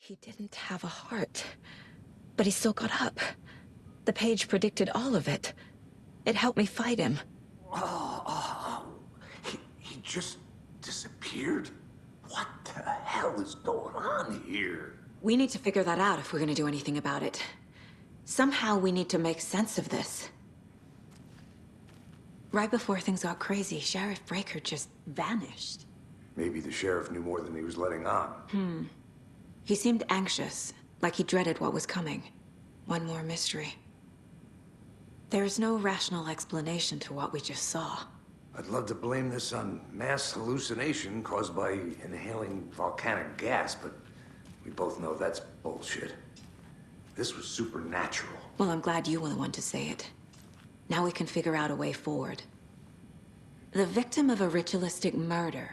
He didn't have a heart, but he still got up. The page predicted all of it. It helped me fight him. He just disappeared? What the hell is going on here? We need to figure that out if we're gonna do anything about it. Somehow we need to make sense of this. Right before things got crazy, Sheriff Breaker just vanished. Maybe the sheriff knew more than he was letting on. He seemed anxious, like he dreaded what was coming. One more mystery. There's no rational explanation to what we just saw. I'd love to blame this on mass hallucination caused by inhaling volcanic gas, but we both know that's bullshit. This was supernatural. Well, I'm glad you were the one to say it. Now we can figure out a way forward. The victim of a ritualistic murder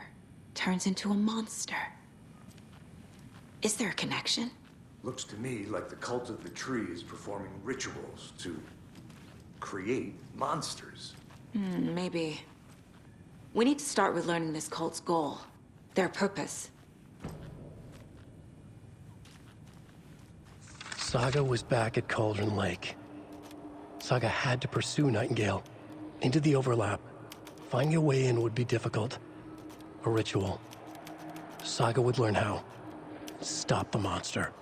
turns into a monster. Is there a connection? Looks to me like the cult of the tree is performing rituals to create monsters. Maybe. We need to start with learning this cult's goal. Their purpose. Saga was back at Cauldron Lake. Saga had to pursue Nightingale into the overlap. Finding a way in would be difficult. A ritual. Saga would learn how. Stop the monster.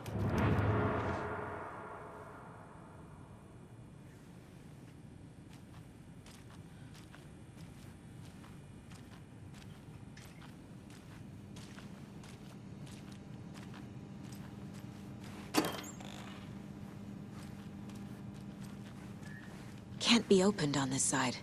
Can't be opened on this side.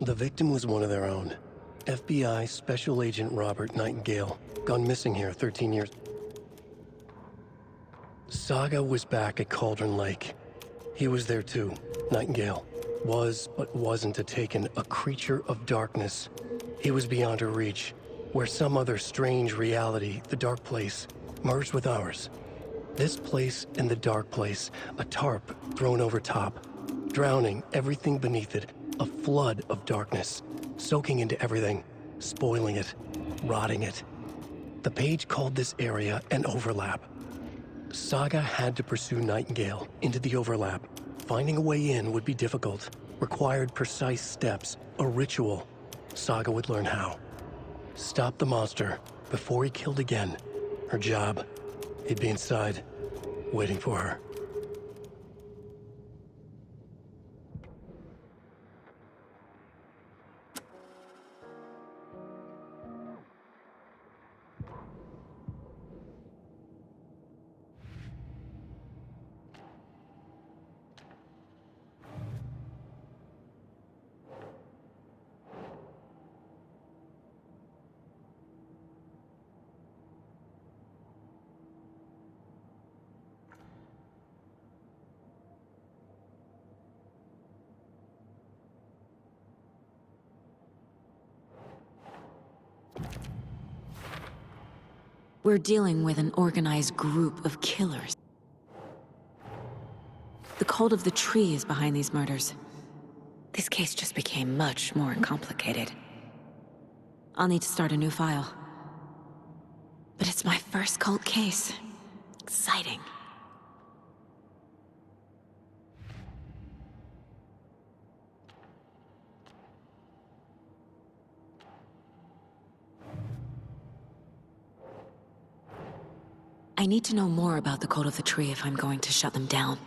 The victim was one of their own. FBI Special Agent Robert Nightingale, gone missing here 13 years. Saga was back at Cauldron Lake. He was there too, Nightingale. Was, but wasn't a Taken, a creature of darkness. He was beyond her reach, where some other strange reality, the dark place, merged with ours. This place and the dark place, a tarp thrown over top, drowning everything beneath it, a flood of darkness, soaking into everything, spoiling it, rotting it. The page called this area an overlap. Saga had to pursue Nightingale into the overlap. Finding a way in would be difficult, required precise steps, a ritual. Saga would learn how. Stop the monster before he killed again. Her job, he'd be inside, waiting for her. We're dealing with an organized group of killers. The cult of the tree is behind these murders. This case just became much more complicated. I'll need to start a new file. But it's my first cult case. Exciting. I need to know more about the cult of the tree if I'm going to shut them down.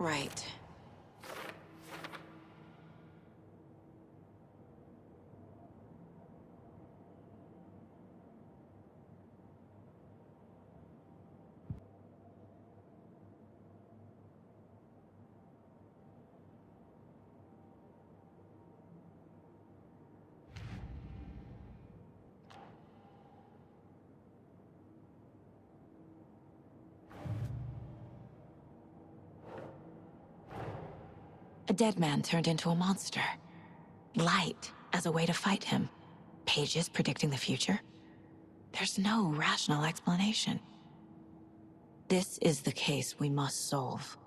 Right. A dead man turned into a monster. Light as a way to fight him. Pages predicting the future? There's no rational explanation. This is the case we must solve.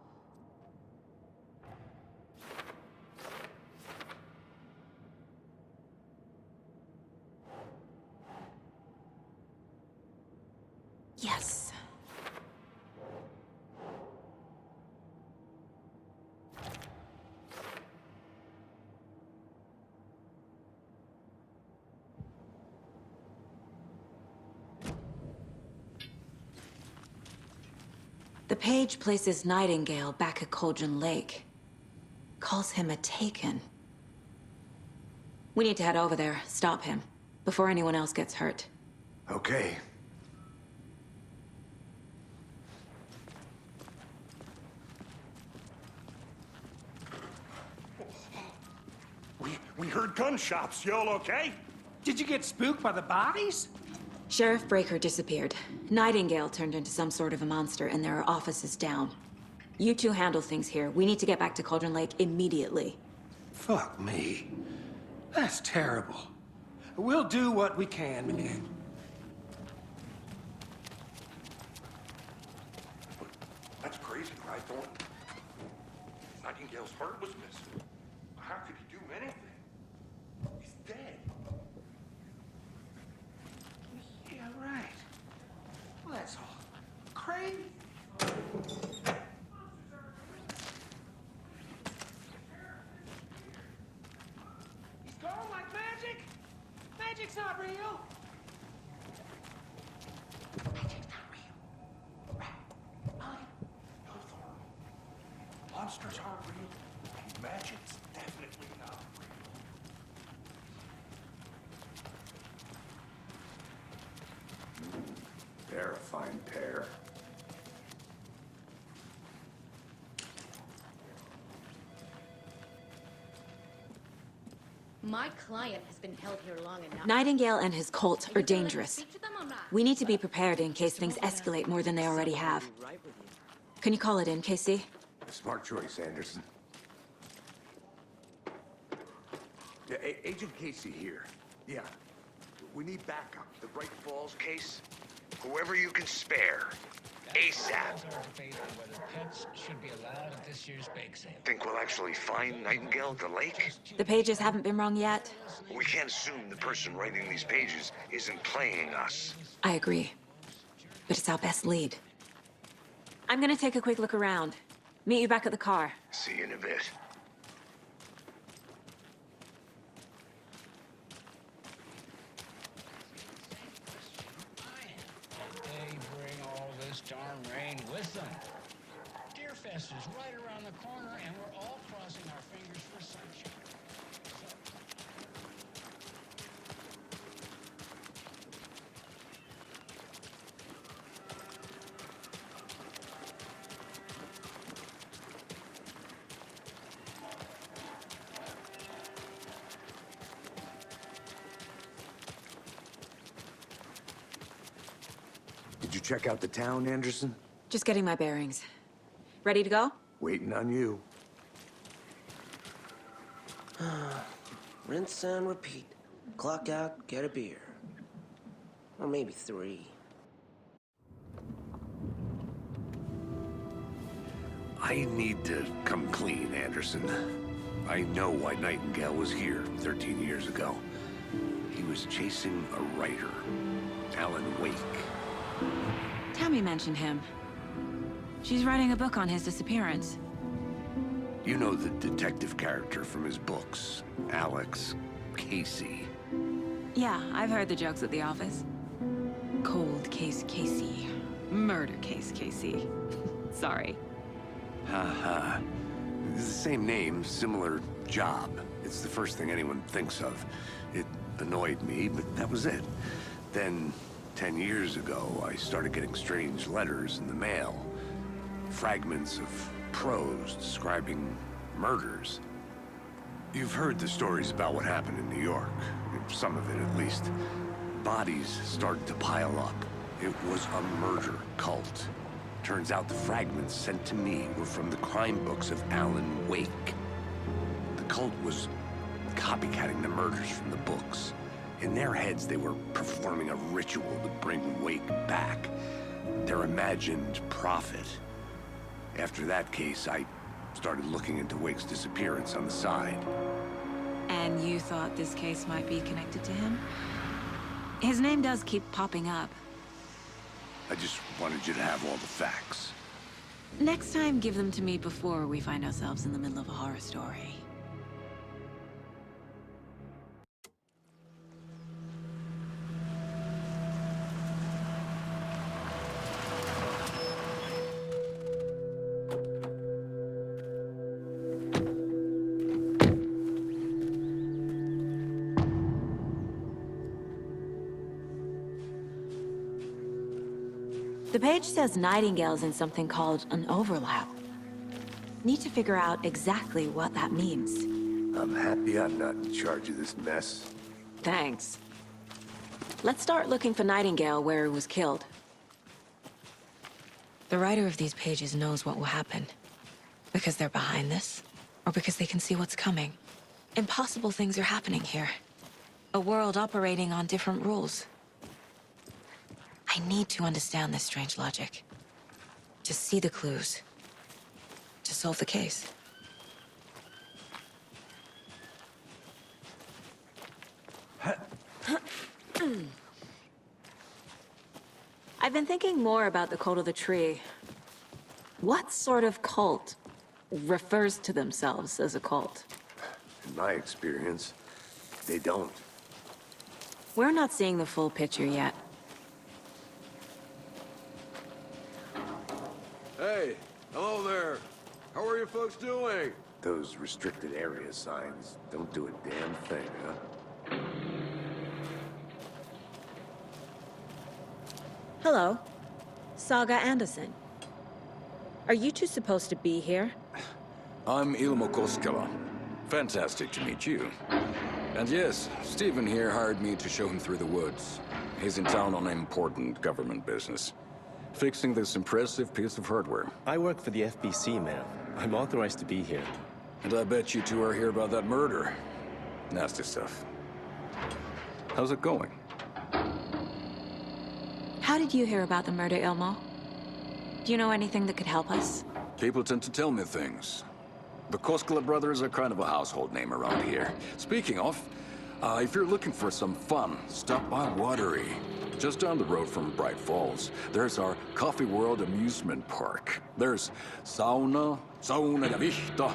Yes. The page places Nightingale back at Cauldron Lake. Calls him a Taken. We need to head over there, stop him, before anyone else gets hurt. Okay. We heard gunshots. Y'all okay? Did you get spooked by the bodies? Sheriff Breaker disappeared. Nightingale turned into some sort of a monster, and there are offices down. You two handle things here. We need to get back to Cauldron Lake immediately. Fuck me. That's terrible. We'll do what we can, man. That's crazy, right, Thornton? Nightingale's heart was missing. How could he do anything? He's dead. Yeah, right. Well, that's all crazy. He's gone like magic. Magic's not real. Magic's not real. Right. No, Thornton. Monsters aren't real, and magic's definitely not real. They're a fine pair. My client has been held here long enough. Nightingale and his cult are dangerous. Speak to them or not? We need to be prepared in case things escalate more than they already have. Can you call it in, KC? Smart choice, Anderson. Yeah, Agent Casey here. Yeah. We need backup. The Bright Falls case? Whoever you can spare. ASAP. Our debate on whether pets should be allowed at this year's bake sale. Think we'll actually find Nightingale at the lake? The pages haven't been rung yet. We can't assume the person writing these pages isn't playing us. I agree. But it's our best lead. I'm gonna take a quick look around. Meet you back at the car. See you in a bit. They bring all this darn rain with them. Deerfest is right around the corner, and we're all crossing our fingers for sunshine. Did you check out the town, Anderson? Just getting my bearings. Ready to go? Waiting on you. Rinse and repeat. Clock out, get a beer. Or maybe 3. I need to come clean, Anderson. I know why Nightingale was here 13 years ago. He was chasing a writer, Alan Wake. Tammy mentioned him. She's writing a book on his disappearance. You know the detective character from his books, Alex Casey. Yeah, I've heard the jokes at the office. Cold case Casey. Murder case Casey. Sorry. Haha. It's the same name, similar job. It's the first thing anyone thinks of. It annoyed me, but that was it. Then, 10 years ago, I started getting strange letters in the mail. Fragments of prose describing murders. You've heard the stories about what happened in New York. Some of it, at least. Bodies started to pile up. It was a murder cult. Turns out the fragments sent to me were from the crime books of Alan Wake. The cult was copycatting the murders from the books. In their heads, they were performing a ritual to bring Wake back. Their imagined prophet. After that case, I started looking into Wake's disappearance on the side. And you thought this case might be connected to him? His name does keep popping up. I just wanted you to have all the facts. Next time, give them to me before we find ourselves in the middle of a horror story. The page says Nightingale's in something called an overlap. Need to figure out exactly what that means. I'm happy I'm not in charge of this mess. Thanks. Let's start looking for Nightingale where he was killed. The writer of these pages knows what will happen. Because they're behind this, or because they can see what's coming. Impossible things are happening here. A world operating on different rules. I need to understand this strange logic. To see the clues. To solve the case. I've been thinking more about the cult of the tree. What sort of cult refers to themselves as a cult? In my experience, they don't. We're not seeing the full picture yet. Hey, hello there. How are you folks doing? Those restricted area signs don't do a damn thing, huh? Hello. Saga Anderson. Are you two supposed to be here? I'm Ilmo Koskela. Fantastic to meet you. And yes, Stephen here hired me to show him through the woods. He's in town on important government business. Fixing this impressive piece of hardware. I work for the FBC, ma'am. I'm authorized to be here. And I bet you two are here about that murder. Nasty stuff. How's it going? How did you hear about the murder, Ilmo? Do you know anything that could help us? People tend to tell me things. The Koskela brothers are kind of a household name around here. Speaking of, if you're looking for some fun, stop by Watery. Just down the road from Bright Falls, there's our Coffee World amusement park. There's sauna ja vihta.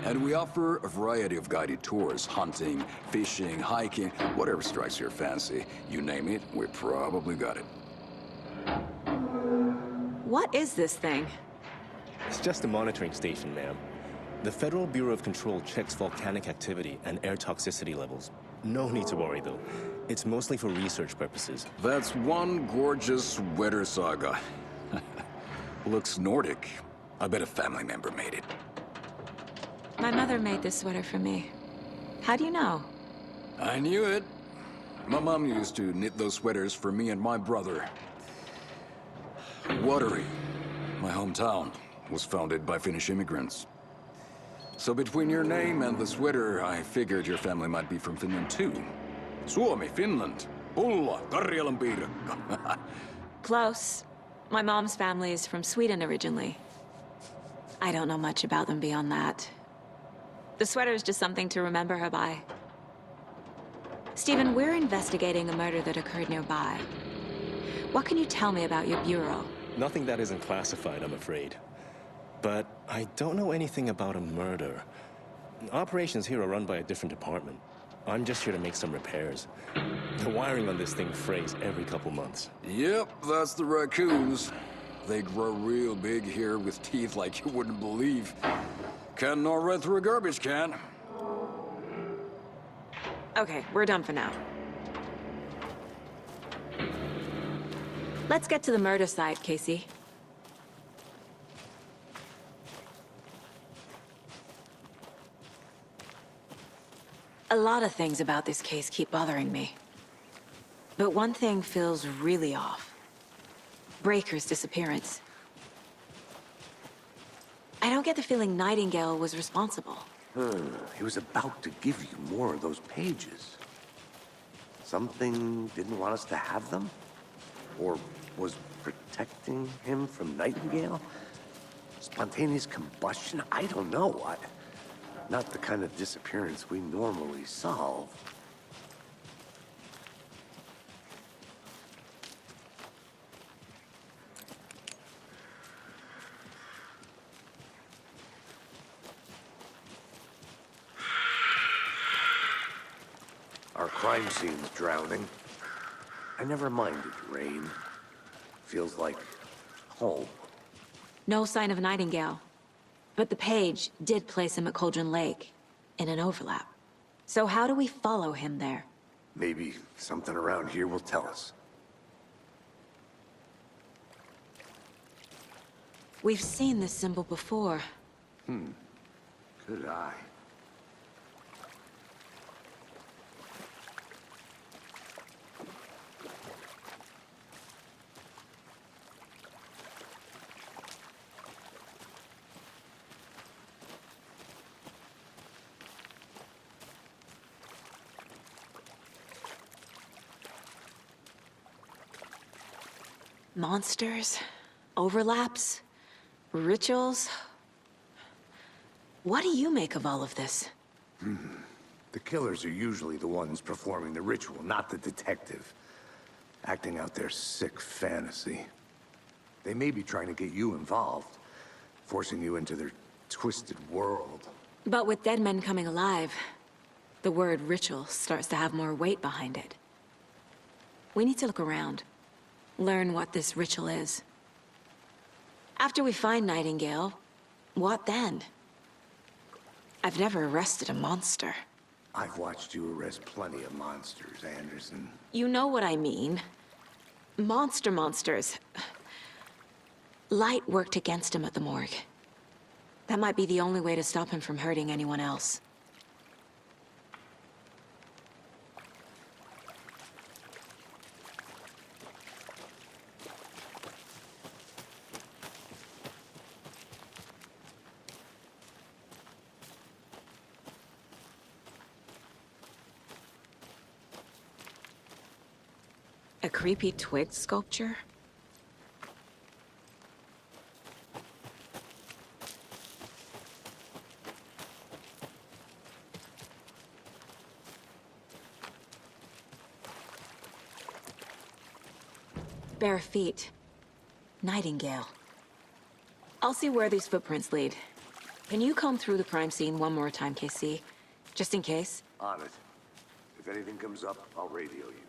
And we offer a variety of guided tours, hunting, fishing, hiking, whatever strikes your fancy. You name it, we probably got it. What is this thing? It's just a monitoring station, ma'am. The Federal Bureau of Control checks volcanic activity and air toxicity levels. No need to worry, though. It's mostly for research purposes. That's one gorgeous weather saga. Looks Nordic. I bet a family member made it. My mother made this sweater for me. How do you know? I knew it. My mom used to knit those sweaters for me and my brother. Watery, my hometown, was founded by Finnish immigrants. So between your name and the sweater, I figured your family might be from Finland too. Suomi, Finland. Pulla, Karjalan piirakka. Close. My mom's family is from Sweden originally. I don't know much about them beyond that. The sweater is just something to remember her by. Stephen, we're investigating a murder that occurred nearby. What can you tell me about your bureau? Nothing that isn't classified, I'm afraid. But I don't know anything about a murder. Operations here are run by a different department. I'm just here to make some repairs. The wiring on this thing frays every couple months. Yep, that's the raccoons. They grow real big here with teeth like you wouldn't believe. Can't gnaw right through a garbage can. Okay, we're done for now. Let's get to the murder site, Casey. A lot of things about this case keep bothering me. But one thing feels really off. Breaker's disappearance. I don't get the feeling Nightingale was responsible. He was about to give you more of those pages. Something didn't want us to have them? Or was protecting him from Nightingale? Spontaneous combustion? I don't know. Not the kind of disappearance we normally solve. Our crime scene's drowning. I never minded rain. Feels like home. No sign of Nightingale. But the page did place him at Cauldron Lake, in an overlap. So how do we follow him there? Maybe something around here will tell us. We've seen this symbol before. Good eye. Monsters? Overlaps? Rituals? What do you make of all of this? The killers are usually the ones performing the ritual, not the detective. Acting out their sick fantasy. They may be trying to get you involved, forcing you into their twisted world. But with dead men coming alive, the word ritual starts to have more weight behind it. We need to look around. Learn what this ritual is. After we find Nightingale, what then? I've never arrested a monster. I've watched you arrest plenty of monsters, Anderson. You know what I mean. Monsters. Light worked against him at the morgue. That might be the only way to stop him from hurting anyone else. A creepy twig sculpture? Bare feet. Nightingale. I'll see where these footprints lead. Can you comb through the crime scene one more time, KC? Just in case? On it. If anything comes up, I'll radio you.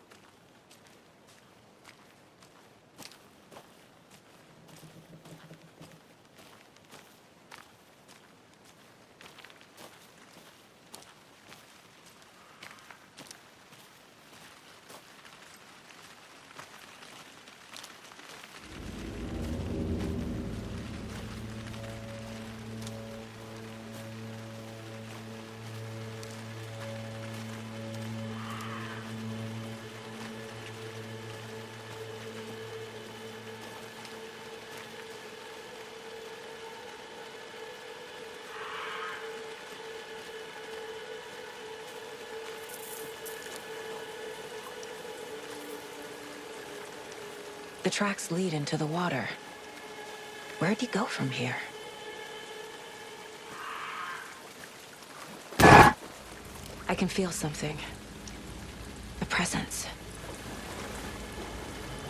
The tracks lead into the water. Where'd he go from here? I can feel something. A presence.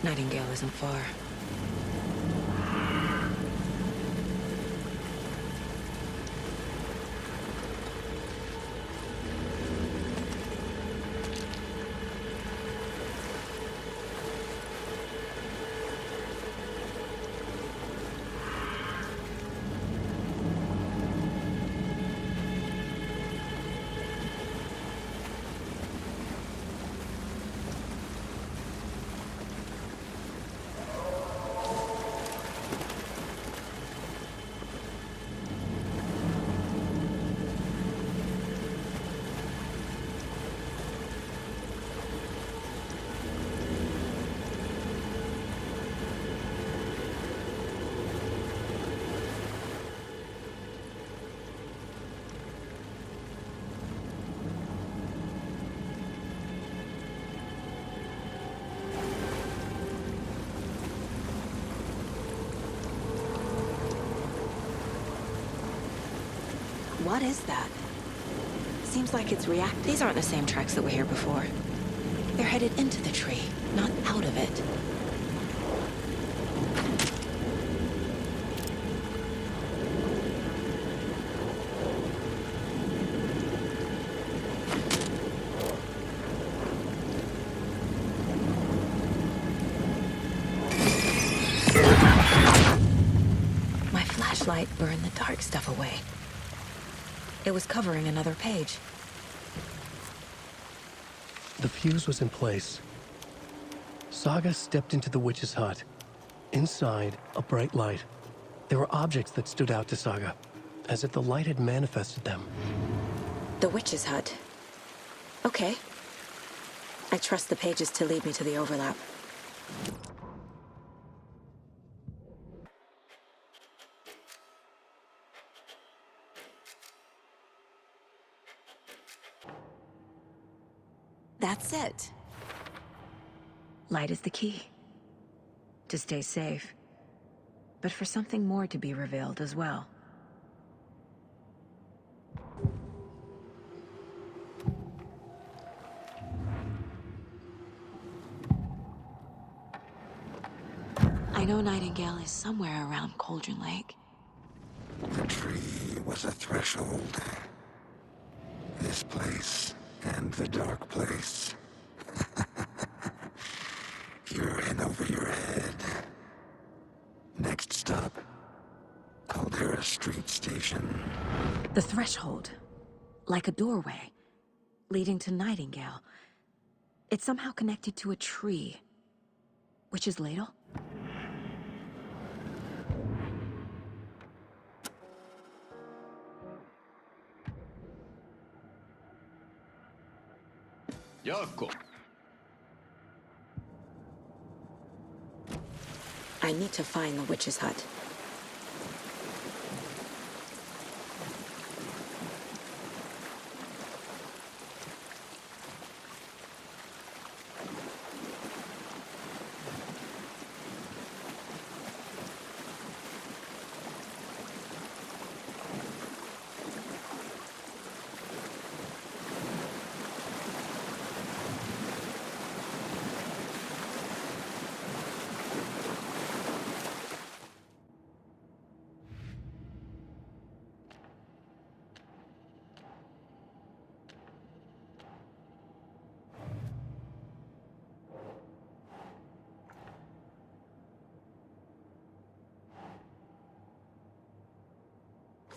Nightingale isn't far. What is that? Seems like it's react. These aren't the same tracks that were here before. They're headed into the tree, not out of it. My flashlight burned the dark stuff away. It was covering another page. The fuse was in place. Saga stepped into the witch's hut. Inside, a bright light. There were objects that stood out to Saga, as if the light had manifested them. The witch's hut. Okay. I trust the pages to lead me to the overlap. That's it. Light is the key. To stay safe. But for something more to be revealed as well. I know Nightingale is somewhere around Cauldron Lake. The tree was a threshold. This place and the dark place. You're in over your head. Next stop, Caldera Street Station. The threshold. Like a doorway. Leading to Nightingale. It's somehow connected to a tree. Witch's ladle? Yoko. I need to find the witch's hut.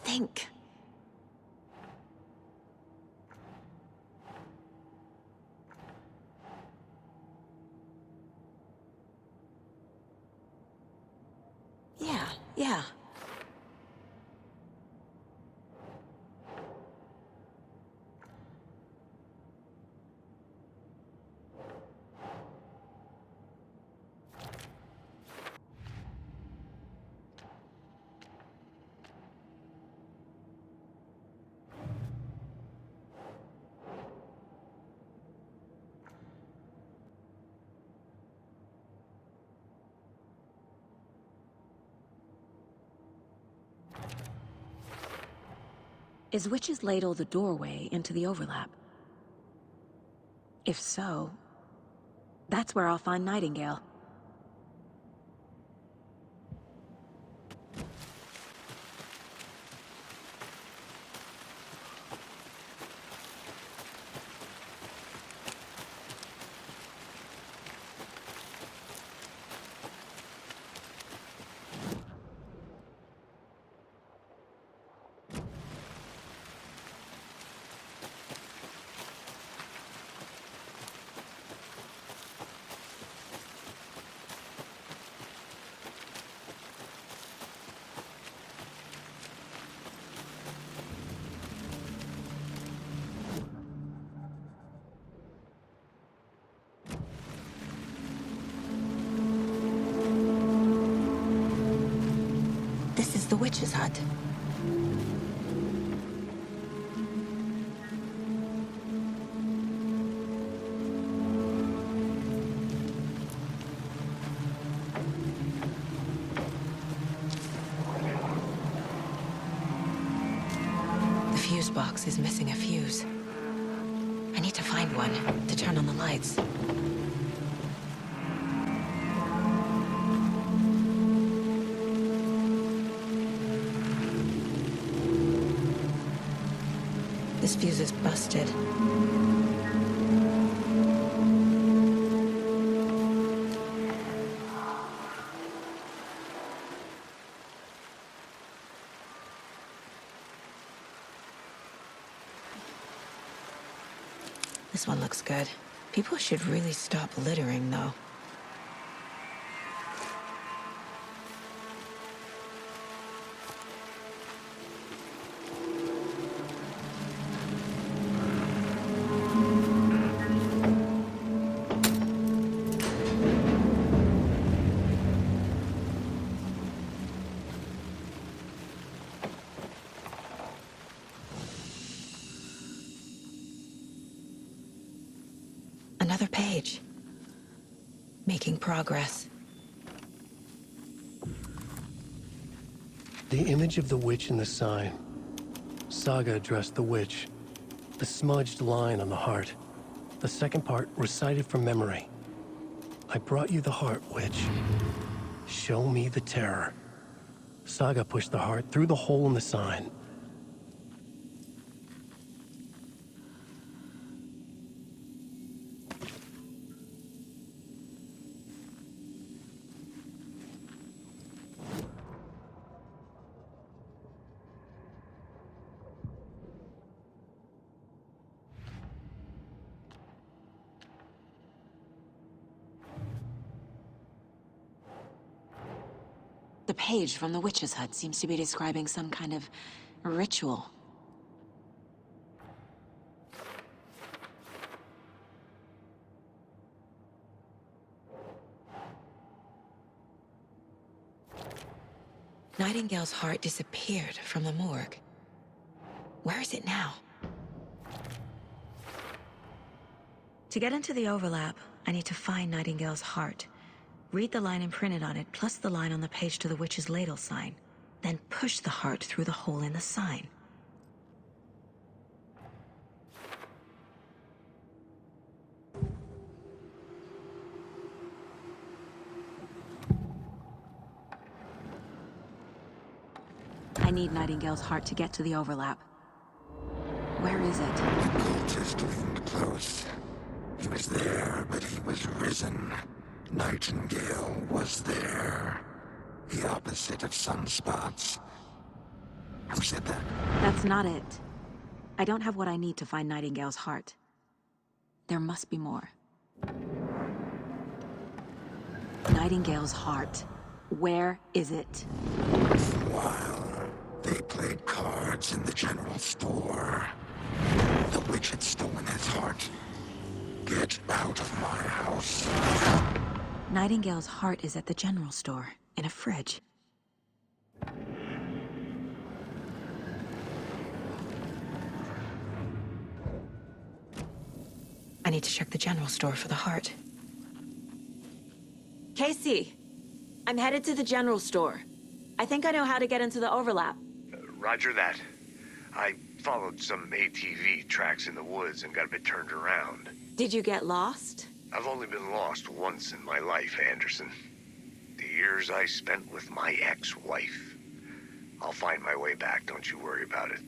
Think. Yeah. Is Witch's Ladle the doorway into the overlap? If so, that's where I'll find Nightingale. This is the witch's hut. The fuse box is missing a fuse. I need to find one to turn on the lights. This fuse is busted. This one looks good. People should really stop littering, though. Another page. Making progress. The image of the witch in the sign. Saga addressed the witch. The smudged line on the heart. The second part recited from memory. I brought you the heart, witch. Show me the terror. Saga pushed the heart through the hole in the sign. The page from the witch's hut seems to be describing some kind of ritual. Nightingale's heart disappeared from the morgue. Where is it now? To get into the overlap, I need to find Nightingale's heart. Read the line imprinted on it, plus the line on the page to the witch's ladle sign. Then push the heart through the hole in the sign. I need Nightingale's heart to get to the overlap. Where is it? The cultist leaned close. He was there, but he was risen. Nightingale was there. The opposite of sunspots. Who said that? That's not it. I don't have what I need to find Nightingale's heart. There must be more. Nightingale's heart. Where is it? For a while, they played cards in the general store. The witch had stolen his heart. Get out of my house. Nightingale's heart is at the general store, in a fridge. I need to check the general store for the heart. Casey, I'm headed to the general store. I think I know how to get into the overlap. Roger that. I followed some ATV tracks in the woods and got a bit turned around. Did you get lost? I've only been lost once in my life, Anderson. The years I spent with my ex-wife. I'll find my way back, don't you worry about it.